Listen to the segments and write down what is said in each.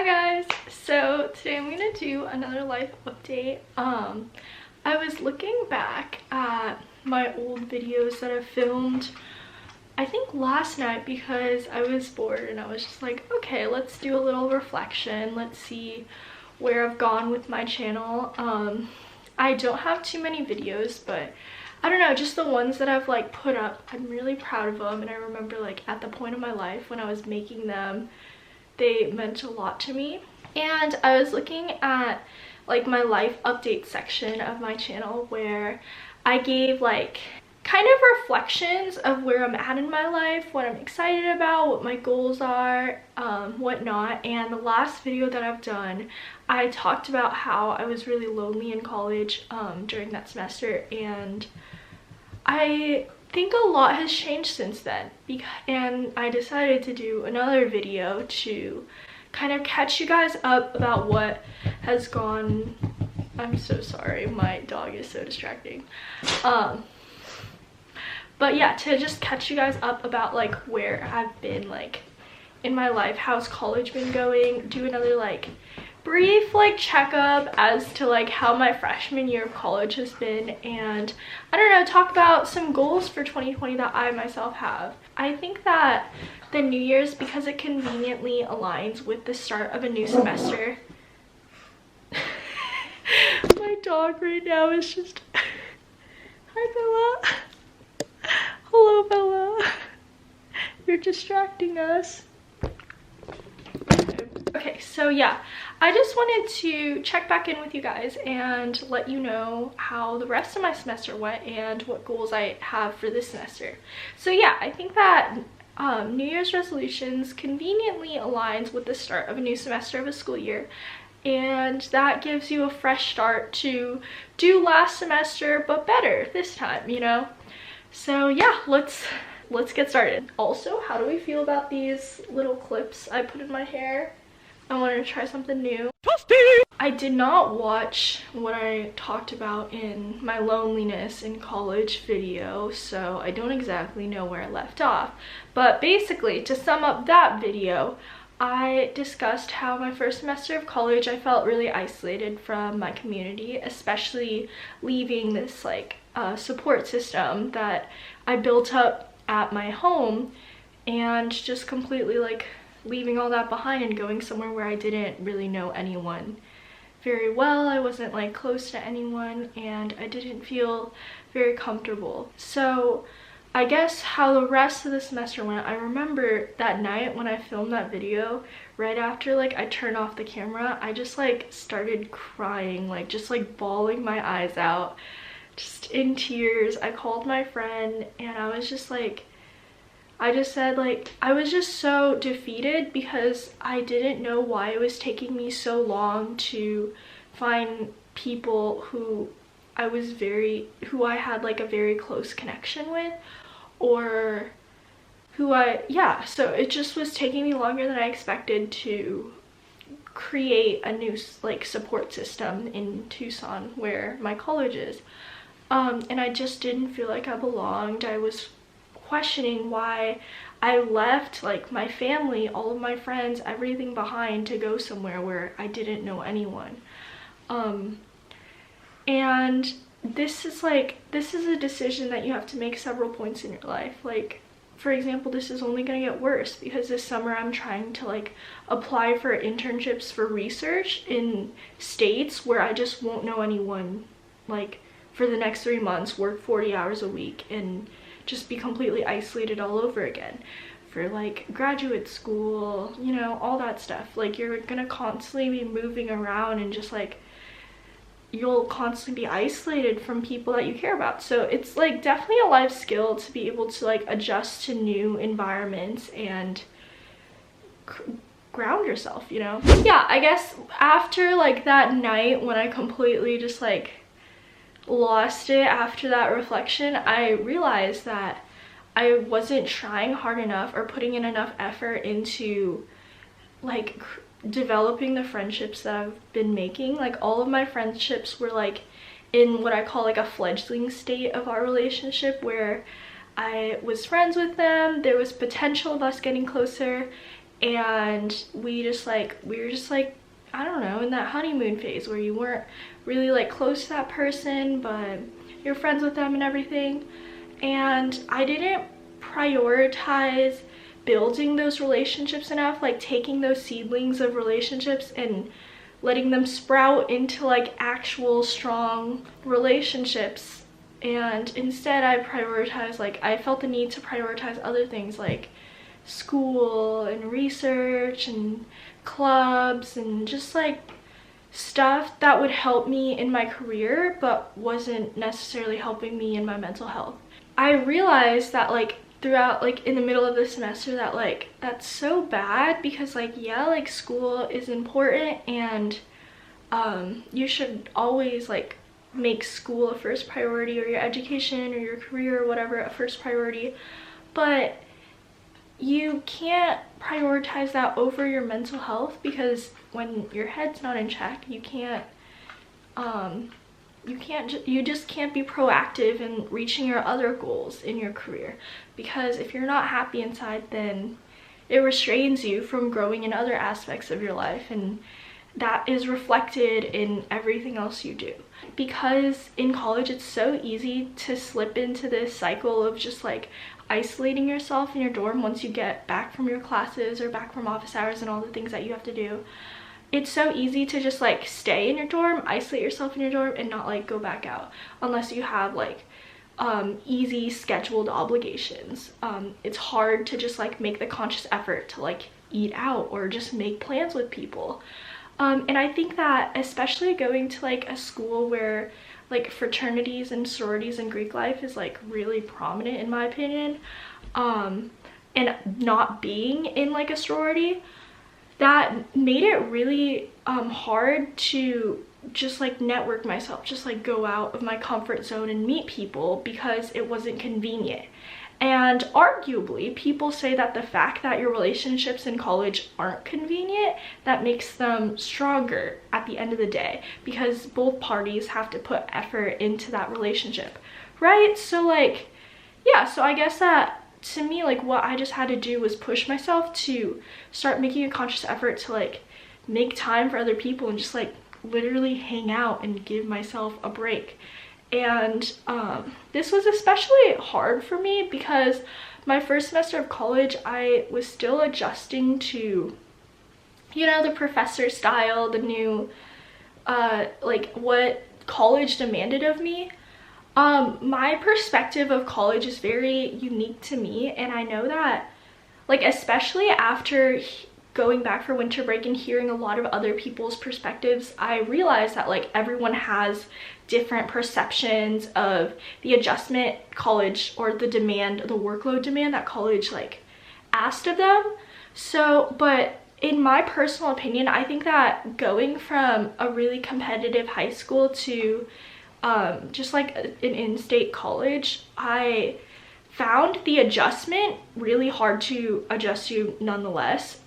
guys, so today I'm gonna do another life update. I was looking back at my old videos that I filmed I think last night because I was bored and I was just like, okay, let's do a little reflection, let's see where I've gone with my channel. I don't have too many videos, but I don't know, just the ones that I've like put up, I'm really proud of them. And I remember like at the point of my life when I was making them, they meant a lot to me. And I was looking at like my life update section of my channel where I gave like kind of reflections of where I'm at in my life, what I'm excited about, what my goals are, whatnot. And the last video that I've done, I talked about how I was really lonely in college during that semester, and I think a lot has changed since then, and I decided to do another video to kind of catch you guys up about what has gone. I'm so sorry, my dog is so distracting. But yeah, to just catch you guys up about like where I've been like in my life, how's college been going, do another like brief like checkup as to like how my freshman year of college has been, and I don't know, talk about some goals for 2020 that I myself have. I think that the New Year's, because it conveniently aligns with the start of a new semester. My dog right now is just hi Bella. Hello Bella, you're distracting us. Okay, so yeah, I just wanted to check back in with you guys and let you know how the rest of my semester went and what goals I have for this semester. So yeah, I think that New Year's resolutions conveniently aligns with the start of a new semester of a school year, and that gives you a fresh start to do last semester but better this time, you know. So yeah, let's get started. Also, how do we feel about these little clips I put in my hair? I wanted to try something new. I did not watch what I talked about in my loneliness in college video, so I don't exactly know where I left off. But basically, to sum up that video, I discussed how my first semester of college I felt really isolated from my community, especially leaving this like support system that I built up at my home, and just completely like leaving all that behind and going somewhere where I didn't really know anyone very well. I wasn't like close to anyone and I didn't feel very comfortable. So I guess how the rest of the semester went, I remember that night when I filmed that video, right after like I turned off the camera, I just like started crying, like just like bawling my eyes out, just in tears. I called my friend and I was just like, I just said like I was just so defeated because I didn't know why it was taking me so long to find people who I had like a very close connection with, or so it just was taking me longer than I expected to create a new like support system in Tucson where my college is. And I just didn't feel like I belonged. I was questioning why I left like my family, all of my friends, everything behind to go somewhere where I didn't know anyone. And this is a decision that you have to make several points in your life. Like, for example, this is only gonna get worse because this summer I'm trying to like apply for internships for research in states where I just won't know anyone, like for the next 3 months, work 40 hours a week and just be completely isolated all over again. For like graduate school, you know, all that stuff. Like you're gonna constantly be moving around and just like you'll constantly be isolated from people that you care about. So it's like definitely a life skill to be able to like adjust to new environments and ground yourself, you know. Yeah, I guess after like that night when I completely just like lost it after that reflection, I realized that I wasn't trying hard enough or putting in enough effort into like developing the friendships that I've been making. Like all of my friendships were like in what I call like a fledgling state of our relationship where I was friends with them, there was potential of us getting closer, and we were just like, I don't know, in that honeymoon phase where you weren't really like close to that person, but you're friends with them and everything. And I didn't prioritize building those relationships enough, like taking those seedlings of relationships and letting them sprout into like actual strong relationships. And instead I prioritized, like I felt the need to prioritize other things like school and research and clubs and just like stuff that would help me in my career but wasn't necessarily helping me in my mental health. I realized that like throughout, like in the middle of the semester, that like that's so bad, because like yeah, like school is important, and you should always like make school a first priority, or your education or your career or whatever a first priority, but you can't prioritize that over your mental health, because when your head's not in check, you just can't be proactive in reaching your other goals in your career, because if you're not happy inside, then it restrains you from growing in other aspects of your life, and that is reflected in everything else you do. Because in college it's so easy to slip into this cycle of just like isolating yourself in your dorm once you get back from your classes or back from office hours and all the things that you have to do. It's so easy to just like stay in your dorm, isolate yourself in your dorm, and not like go back out unless you have like easy scheduled obligations. It's hard to just like make the conscious effort to like eat out or just make plans with people. And I think that especially going to like a school where like fraternities and sororities and Greek life is like really prominent, in my opinion, and not being in like a sorority, that made it really hard to just like network myself, just like go out of my comfort zone and meet people, because it wasn't convenient. And arguably, people say that the fact that your relationships in college aren't convenient, that makes them stronger at the end of the day, because both parties have to put effort into that relationship, right? So like, yeah, so I guess that to me, like what I just had to do was push myself to start making a conscious effort to like make time for other people and just like literally hang out and give myself a break. And this was especially hard for me because my first semester of college, I was still adjusting to, you know, the professor style, the new like what college demanded of me. My perspective of college is very unique to me, and I know that like especially after going back for winter break and hearing a lot of other people's perspectives, I realized that like everyone has different perceptions of the adjustment college, or the workload demand that college like asked of them. So, but in my personal opinion, I think that going from a really competitive high school to just like an in-state college, I found the adjustment really hard to adjust to nonetheless.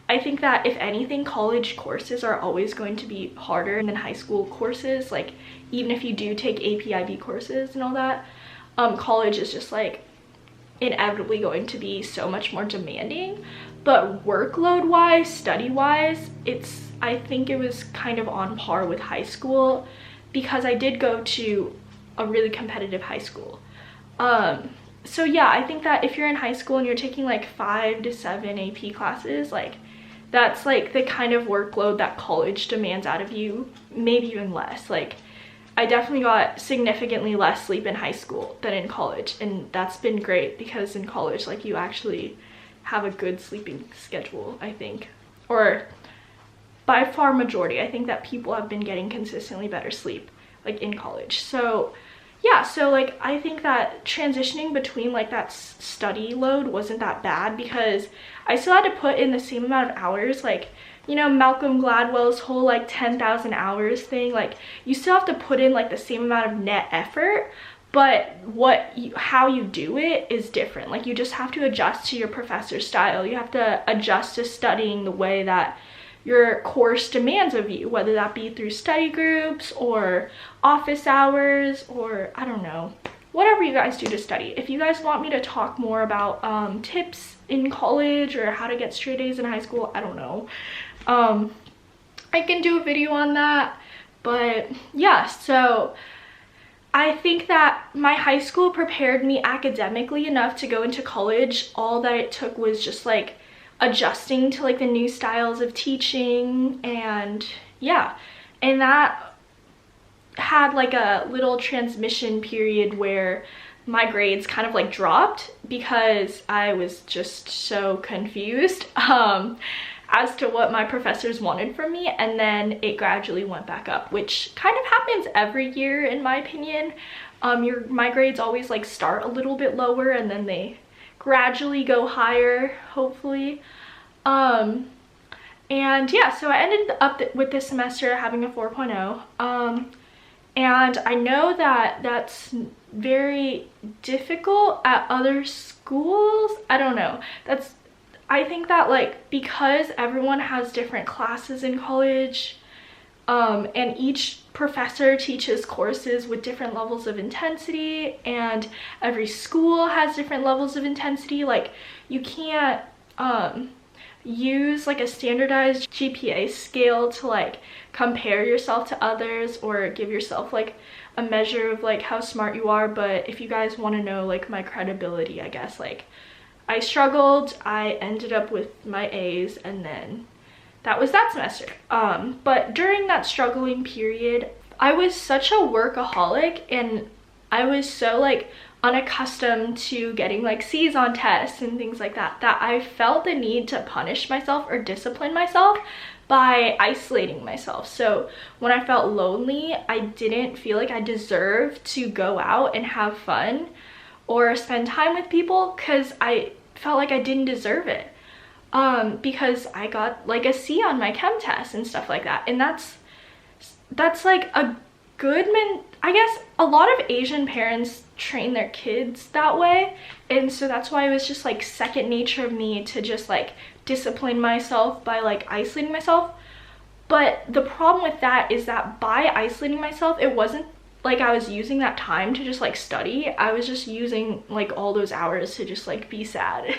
I think that if anything, college courses are always going to be harder than high school courses. Like even if you do take AP/IB courses and all that, college is just like inevitably going to be so much more demanding. But workload wise, study wise, I think it was kind of on par with high school, because I did go to a really competitive high school. So yeah, I think that if you're in high school and you're taking like 5 to 7 AP classes, like that's like the kind of workload that college demands out of you, maybe even less. Like I definitely got significantly less sleep in high school than in college, and that's been great, because in college like you actually have a good sleeping schedule, I think, or by far majority. I think that people have been getting consistently better sleep like in college. So yeah, so like I think that transitioning between like that study load wasn't that bad, because I still had to put in the same amount of hours. Like, you know, Malcolm Gladwell's whole like 10,000 hours thing, like you still have to put in like the same amount of net effort, but how you do it is different. Like you just have to adjust to your professor's style. You have to adjust to studying the way that your course demands of you, whether that be through study groups or office hours, or I don't know, whatever you guys do to study. If you guys want me to talk more about tips in college or how to get straight A's in high school, I don't know, I can do a video on that. But yeah, so I think that my high school prepared me academically enough to go into college. All that it took was just like adjusting to like the new styles of teaching, and yeah, and that had like a little transmission period where my grades kind of like dropped because I was just so confused as to what my professors wanted from me, and then it gradually went back up, which kind of happens every year in my opinion. My grades always like start a little bit lower and then they gradually go higher, hopefully. And yeah, so I ended up with this semester having a 4.0. And I know that that's very difficult at other schools. I don't know. I think that like because everyone has different classes in college, and each professor teaches courses with different levels of intensity, and every school has different levels of intensity, like you can't use like a standardized GPA scale to like compare yourself to others or give yourself like a measure of like how smart you are. But if you guys want to know like my credibility, I guess, like I struggled, I ended up with my A's, and then that was that semester. But during that struggling period, I was such a workaholic, and I was so like unaccustomed to getting like C's on tests and things like that, that I felt the need to punish myself or discipline myself by isolating myself. So when I felt lonely, I didn't feel like I deserved to go out and have fun or spend time with people, because I felt like I didn't deserve it, because I got like a C on my chem test and stuff like that. And that's like a good I guess a lot of Asian parents train their kids that way, and so that's why it was just like second nature of me to just like discipline myself by like isolating myself. But the problem with that is that by isolating myself, it wasn't like I was using that time to just like study. I was just using like all those hours to just like be sad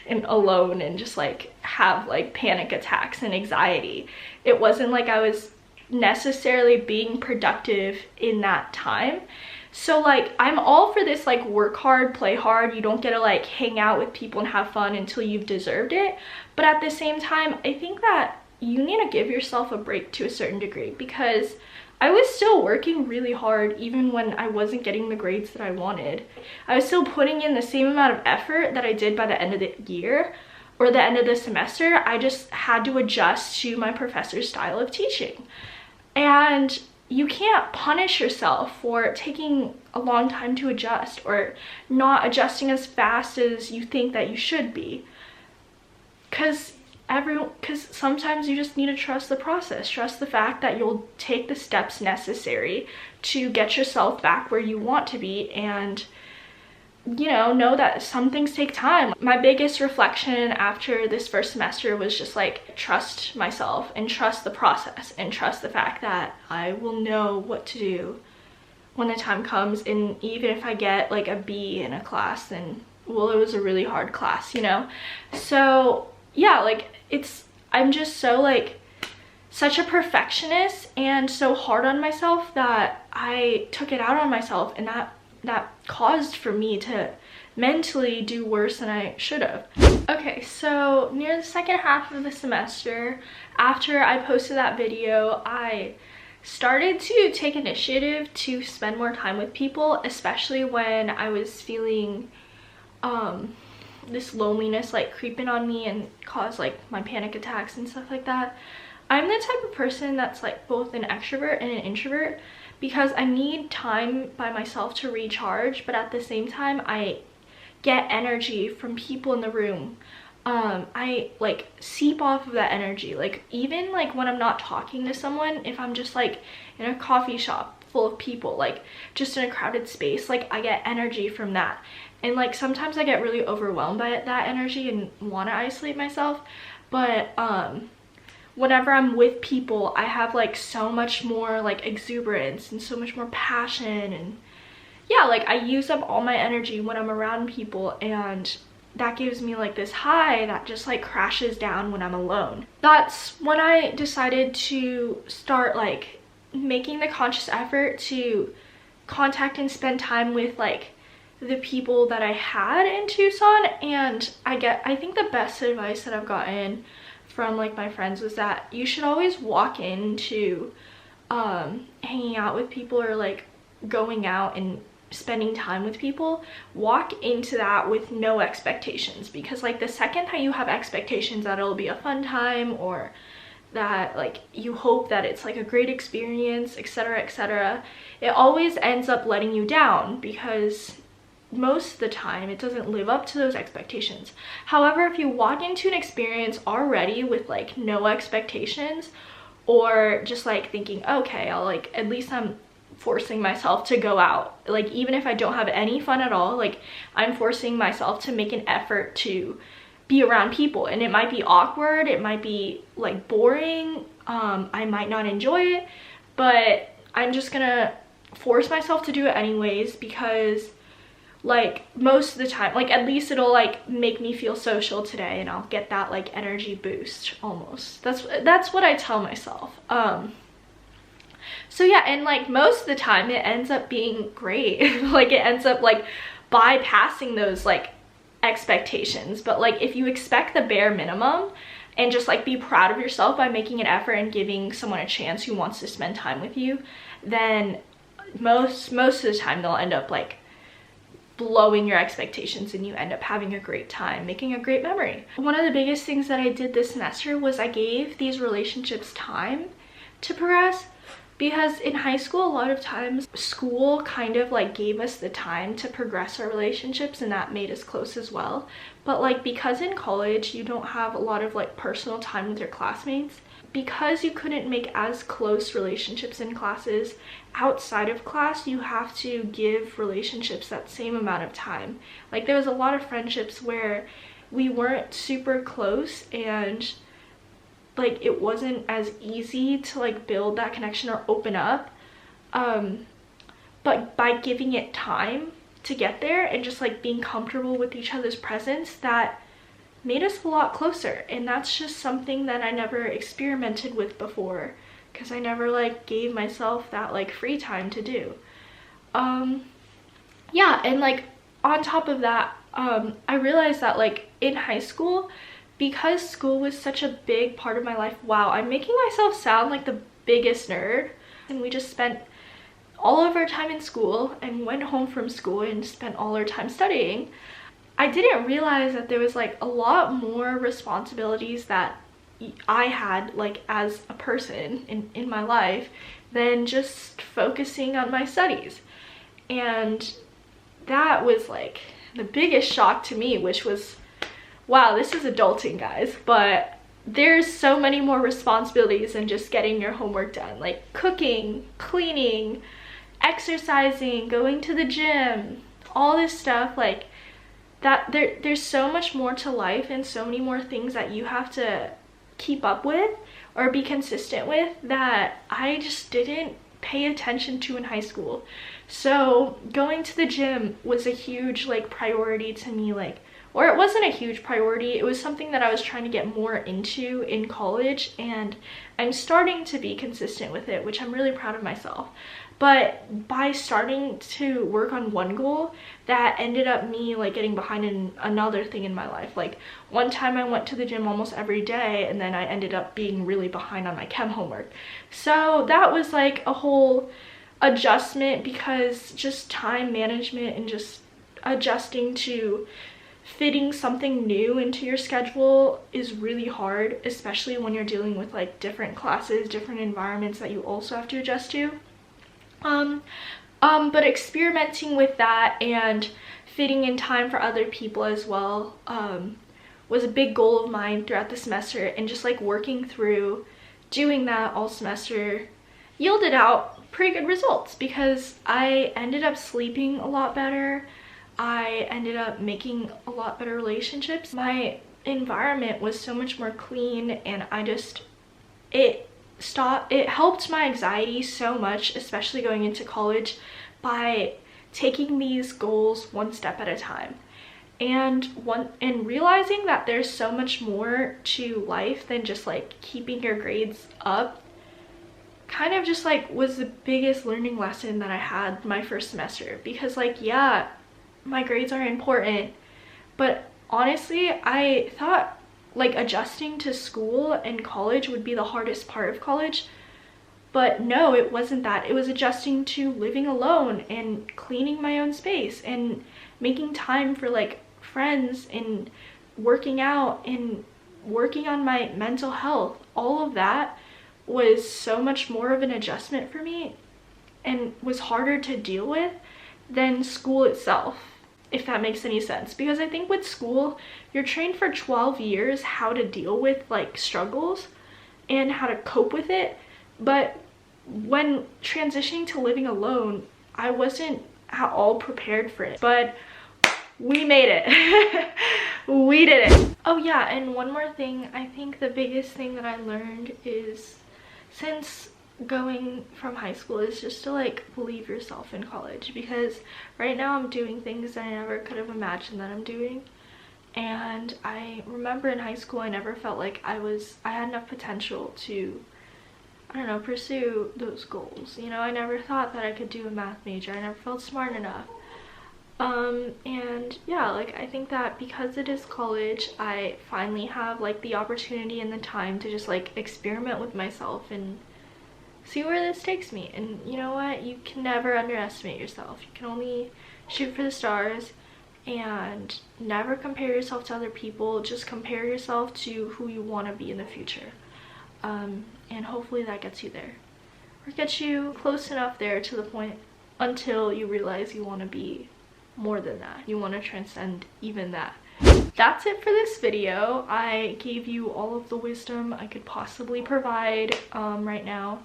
and alone and just like have like panic attacks and anxiety. It wasn't like I was necessarily being productive in that time. So like I'm all for this like work hard, play hard. You don't get to like hang out with people and have fun until you've deserved it. But at the same time, I think that you need to give yourself a break to a certain degree, because I was still working really hard even when I wasn't getting the grades that I wanted. I was still putting in the same amount of effort that I did by the end of the year or the end of the semester. I just had to adjust to my professor's style of teaching. And you can't punish yourself for taking a long time to adjust or not adjusting as fast as you think that you should be. Because sometimes you just need to trust the process, trust the fact that you'll take the steps necessary to get yourself back where you want to be, and you know that some things take time. My biggest reflection after this first semester was just like trust myself and trust the process and trust the fact that I will know what to do when the time comes. And even if I get like a B in a class, then well, it was a really hard class, you know? So yeah, like I'm just so like such a perfectionist and so hard on myself that I took it out on myself, and that caused for me to mentally do worse than I should have. Okay, so near the second half of the semester, after I posted that video, I started to take initiative to spend more time with people, especially when I was feeling this loneliness like creeping on me and cause like my panic attacks and stuff like that. I'm the type of person that's like both an extrovert and an introvert, because I need time by myself to recharge, but at the same time I get energy from people in the room. I like seep off of that energy, like even like when I'm not talking to someone, if I'm just like in a coffee shop full of people, like just in a crowded space, like I get energy from that. And like sometimes I get really overwhelmed by that energy and want to isolate myself, but whenever I'm with people, I have like so much more like exuberance and so much more passion, and yeah, like I use up all my energy when I'm around people, and that gives me like this high that just like crashes down when I'm alone. That's when I decided to start like making the conscious effort to contact and spend time with like the people that I had in Tucson. And I think the best advice that I've gotten from like my friends was that you should always walk into hanging out with people, or like going out and spending time with people, walk into that with no expectations. Because like the second that you have expectations that it'll be a fun time, or that like you hope that it's like a great experience, etc., etc., it always ends up letting you down, because most of the time it doesn't live up to those expectations. However, if you walk into an experience already with like no expectations, or just like thinking, okay, I'll like, at least I'm forcing myself to go out, like even if I don't have any fun at all, like I'm forcing myself to make an effort to be around people. And it might be awkward, it might be like boring, I might not enjoy it, but I'm just gonna force myself to do it anyways, because like most of the time, like at least it'll like make me feel social today, and I'll get that like energy boost almost. That's what I tell myself. So yeah, and like most of the time it ends up being great. Like it ends up like bypassing those like expectations. But like if you expect the bare minimum and just like be proud of yourself by making an effort and giving someone a chance who wants to spend time with you, then most of the time they'll end up like blowing your expectations, and you end up having a great time, making a great memory. One of the biggest things that I did this semester was I gave these relationships time to progress, because in high school a lot of times school kind of like gave us the time to progress our relationships, and that made us close as well. But like because in college you don't have a lot of like personal time with your classmates, because you couldn't make as close relationships in classes, outside of class you have to give relationships that same amount of time. Like there was a lot of friendships where we weren't super close, and like it wasn't as easy to like build that connection or open up, but by giving it time to get there and just like being comfortable with each other's presence, that made us a lot closer. And that's just something that I never experimented with before, because I never like gave myself that like free time to do. Yeah, and like on top of that, I realized that like in high school, because school was such a big part of my life, wow, I'm making myself sound like the biggest nerd, and we just spent all of our time in school and went home from school and spent all our time studying. I didn't realize that there was like a lot more responsibilities that I had like as a person in my life than just focusing on my studies. And that was like the biggest shock to me, which was, wow, this is adulting, guys. But there's so many more responsibilities than just getting your homework done, like cooking, cleaning, exercising, going to the gym, all this stuff. Like that there's so much more to life, and so many more things that you have to keep up with or be consistent with, that I just didn't pay attention to in high school. So going to the gym was a huge like priority to me, like, or it wasn't a huge priority, it was something that I was trying to get more into in college, and I'm starting to be consistent with it, which I'm really proud of myself. But by starting to work on one goal, that ended up me like getting behind in another thing in my life. Like one time I went to the gym almost every day, and then I ended up being really behind on my chem homework. So that was like a whole adjustment, because just time management and just adjusting to fitting something new into your schedule is really hard, especially when you're dealing with like different classes, different environments that you also have to adjust to. But experimenting with that and fitting in time for other people as well was a big goal of mine throughout the semester, and just like working through doing that all semester yielded out pretty good results, because I ended up sleeping a lot better. I ended up making a lot better relationships. My environment was so much more clean, and it helped my anxiety so much, especially going into college, by taking these goals one step at a time. And realizing that there's so much more to life than just like keeping your grades up kind of just like was the biggest learning lesson that I had my first semester. Because like, yeah, my grades are important, but honestly I thought like adjusting to school and college would be the hardest part of college. But no, it wasn't that. It was adjusting to living alone and cleaning my own space and making time for like friends and working out and working on my mental health. All of that was so much more of an adjustment for me and was harder to deal with than school itself, if that makes any sense. Because I think with school, you're trained for 12 years how to deal with like struggles and how to cope with it. But when transitioning to living alone, I wasn't at all prepared for it. But we made it. We did it. Oh yeah, and one more thing. I think the biggest thing that I learned is, since going from high school, is just to like believe yourself in college. Because right now I'm doing things that I never could have imagined that I'm doing. And I remember in high school I never felt like I had enough potential to, I don't know, pursue those goals. You know, I never thought that I could do a math major. I never felt smart enough. And yeah, like I think that because it is college, I finally have like the opportunity and the time to just like experiment with myself and see where this takes me. And you know what? You can never underestimate yourself. You can only shoot for the stars and never compare yourself to other people. Just compare yourself to who you want to be in the future. And hopefully that gets you there, or gets you close enough there to the point until you realize you want to be more than that. You want to transcend even that. That's it for this video. I gave you all of the wisdom I could possibly provide right now.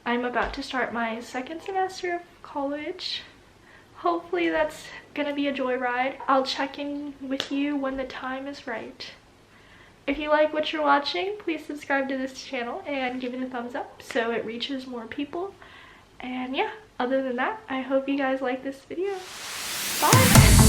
I'm about to start my second semester of college. Hopefully that's gonna be a joyride. I'll check in with you when the time is right. If you like what you're watching, please subscribe to this channel and give it a thumbs up so it reaches more people. And yeah, other than that, I hope you guys like this video. Bye!